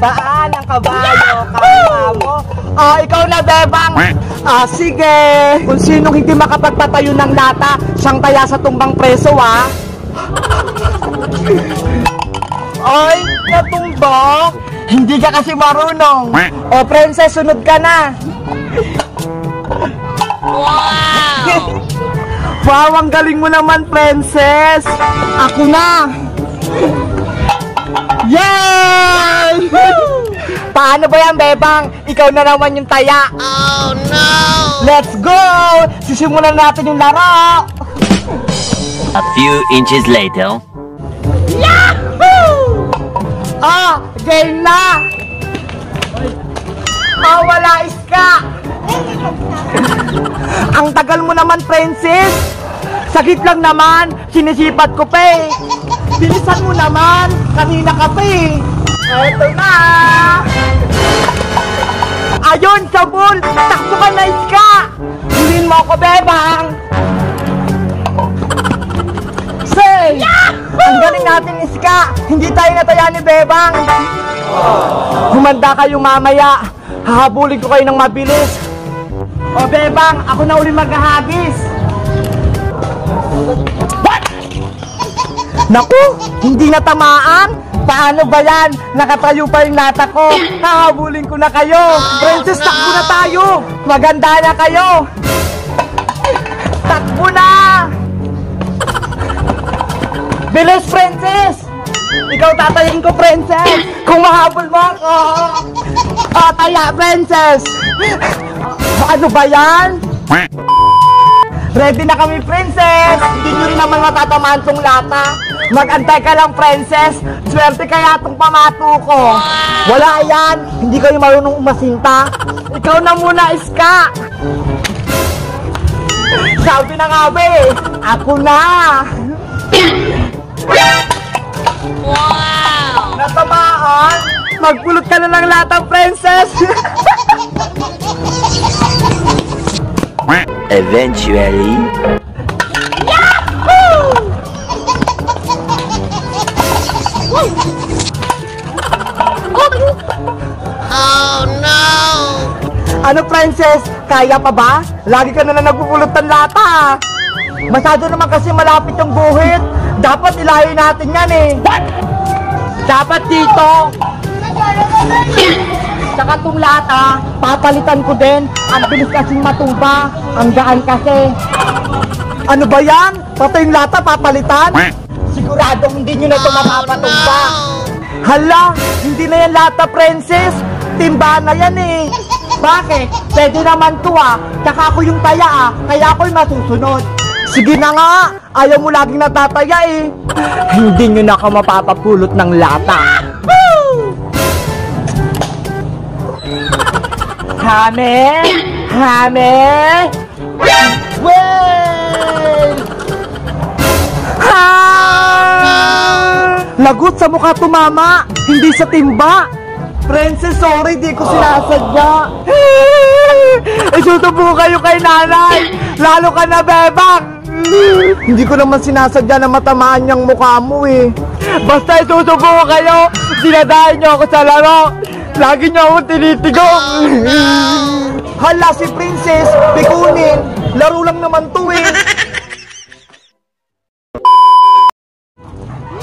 Saan ang kabayo? Kaya mo? Ikaw na, Bebang. Sige. Kung sinong hindi makapagpatayo ng lata, siyang taya sa tumbang preso, Ay, natumba? Hindi ka kasi marunong. Princess, sunod ka na. Wow! Wow, ang galing mo naman, Princess. Ako na. Yay! Paano ba yan, Bebang? Ikaw na naman yung taya. Oh, no! Let's go! Sisimulan natin yung laro. A few inches later. Yahoo! Game na! Wala iska! Ang tagal mo naman, Princess! Sakit lang naman! Sinisipat ko pa eh! Bilisan mo naman! Kanina ka pa eh! Eto na! Ayun! Sabol! Takbo ka na, iska! Hulin mo ako, Bebang! Say! Ang galing natin, iska! Hindi tayo nataya ni Bebang! Humanda kayo mamaya! Hahabulin ko kayo ng mabilis! Bebang! Ako na uli maghahagis! What? Naku! Hindi natamaan! Paano ba yan? Nakatayo pa yung lata ko! Hahabulin ko na kayo! Princess, takbo na tayo! Maganda na kayo! Takbo na! Bilis, Princess! Ikaw tatayin ko, Princess! Kung mahabol mo ako! Taya, Princess! Ano ba yan? Ready na kami, Princess! Hindi nyo rin naman matatamaan tong lata. Mag-antay ka lang, Princess. Swerte kaya tong pamato ko. Wala yan. Hindi kayo marunong umasinta. Ikaw na muna, iska! Sabi na nga ba eh. Ako na! Wow! Natamaan? Magpulot ka na ng lata, Princess! Eventually. Yahoo! Oh no! Ano, Princess? Kaya pa ba? Lagi ka na lang nagpupulot ng lata. Masyado naman kasi malapit yung guhit. Dapat ilayo natin yan eh. What? Dapat dito. Saka itong lata, papalitan ko din. Ang bilis kasing matumba. Ang gaan kasi. Ano ba yan? Pati yung lata, papalitan? Siguradong hindi nyo na ito mapapatumba. Hala, hindi na yan lata, Princess. Timba na yan eh. Bakit? Pwede naman to Tsaka ako yung taya kaya ako'y masusunod. Sige na nga, ayaw mo laging natataya eh. Hindi nyo na ako mapapapulot ng lata. Hame! Hame! Wait! Lagot sa mukha tumama, hindi sa timba. Princess, sorry, di ko sinasadya. Isusubo kayo kay nanay. Lalo ka na, Bebang. Hindi ko naman sinasadya na matamaan niyang mukha mo eh. Basta isusubo kayo, dinadahin niyo ako sa laro. Lagi niyo ako tinitigong. Hala, si Princess, bikunin. Laro lang naman to eh.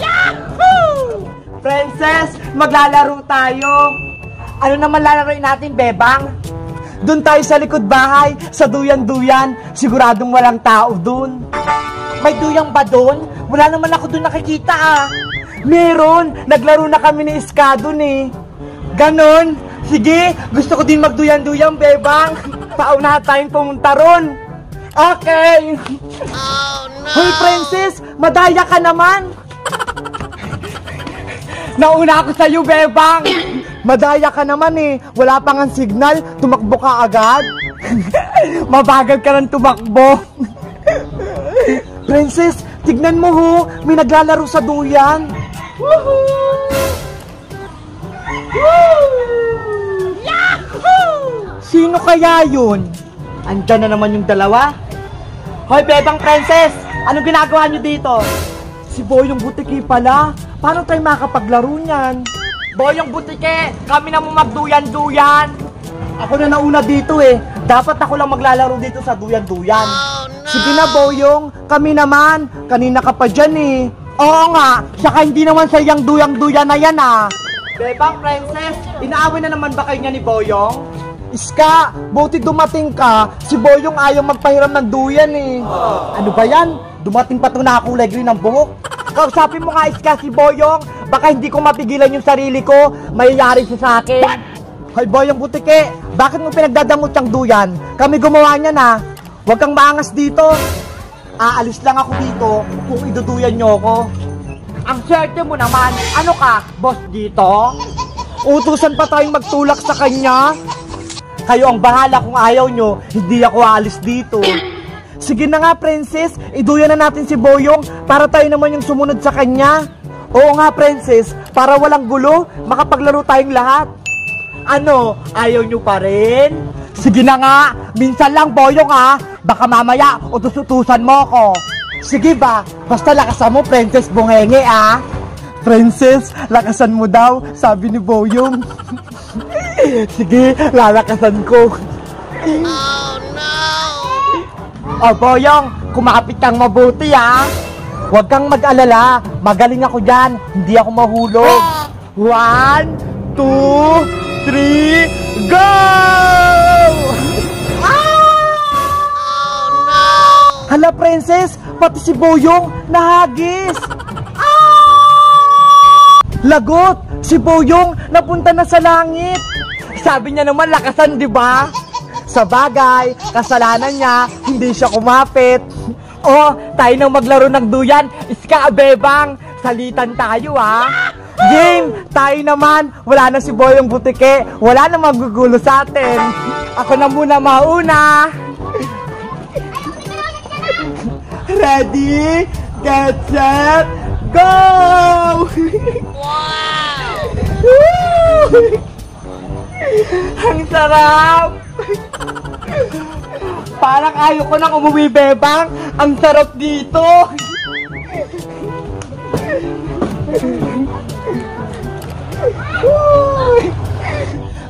Yahoo! Princess, maglalaro tayo. Ano naman lalaroin natin, Bebang? Doon tayo sa likod bahay, sa duyan-duyan. Siguradong walang tao doon. May duyang ba doon? Wala naman ako doon nakikita Meron, naglaro na kami ni Iska doon eh. Ganon. Sige, gusto ko din magduyan-duyan, Bebang. Paunahan tayong pumunta ron. Okay. Oh, no. Hoy, Princess, madaya ka naman. Nauna ako sa'yo, Bebang. Madaya ka naman eh. Wala pang ang signal, tumakbo ka agad. Mabagal ka ng tumakbo. Princess, tignan mo ho, may naglalaro sa duyan. Woohoo! Yahoo! Sino kaya yun? Andyan na naman yung dalawa. Hoy, Bebang, Princess, anong ginagawa nyo dito? Si Boy yung butiki pala. Paano tayo makapaglaro niyan? Boyong Butike, kami na mo magduyan-duyan. Ako na nauna dito eh. Dapat ako lang maglalaro dito sa duyan-duyan. Oh, no. Sige na, Boyong. Kami naman. Kanina ka pa dyan eh. Oo nga. Saka hindi naman sayang duyang-duyan na yan ah. Bebang Princess, inaaway na naman ba kayo niya ni Boyong? Iska, buti dumating ka. Si Boyong ayaw magpahiram ng duyan eh. Ano ba yan? Dumating pa ito na kulay green ng buhok. Kausapin mo nga Iska si Boyong. Baka hindi ko mapigilan yung sarili ko. Mayayari siya sa akin. What? Hoy Boyong Butike, bakit mo pinagdadangot yung duyan? Kami gumawa niya na. Huwag kang maangas dito. Aalis lang ako dito kung iduduyan niyo ako. Ang swerte mo naman. Ano ka, boss dito? Utusan pa tayong magtulak sa kanya. Kayo ang bahala kung ayaw nyo. Hindi ako aalis dito. Sige na nga, Princess. Iduyan na natin si Boyong para tayo naman yung sumunod sa kanya. Oo nga, Princess. Para walang gulo, makapaglaro tayong lahat. Ano? Ayaw nyo pa rin? Sige na nga. Minsan lang, Boyong ha. Baka mamaya, utus-utusan mo ko. Sige ba? Basta lakasan mo, Princess Bungenge ah. Princess, lakasan mo daw, sabi ni Boyong. Sige, lalakasan ko. Oh no! Oh Boyong, kumapit kang mabuti ah. Huwag kang mag-alala, magaling ako dyan, hindi ako mahulog. 1, 2, 3, go! Hala, Princess, pati si Boyong nahagis. Lagot, si Boyong napunta na sa langit. Sabi niya naman lakasan, di ba? Sa bagay, kasalanan niya, hindi siya kumapit. Oh, tayo nang maglaro ng duyan. Iska, Bebang, salitan tayo ha. Game, tayo naman. Wala na si Boyong Butike. Wala na magugulo sa atin. Ako na muna mauna. Ready, get set, go! Wow! Ang sarap! Parang ayaw ko nang umuwi, Bebang. Ang sarap dito.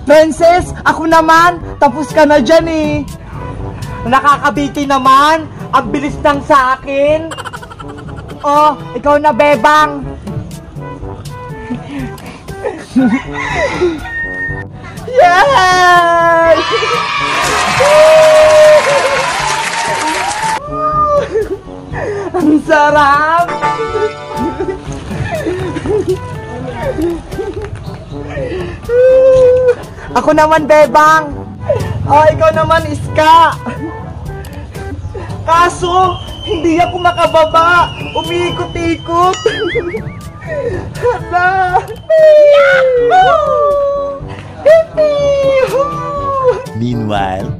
Princess, ako naman. Tapos ka na dyan eh. Nakakabiti naman. Ang bilis lang sa akin. Oh, ikaw na, Bebang. Yay! Ang sarap! Ako naman, Bebang. Oh, ikaw naman, Iska. Kaso, hindi ako makababa. Umiikot-ikot. Hala! Meanwhile,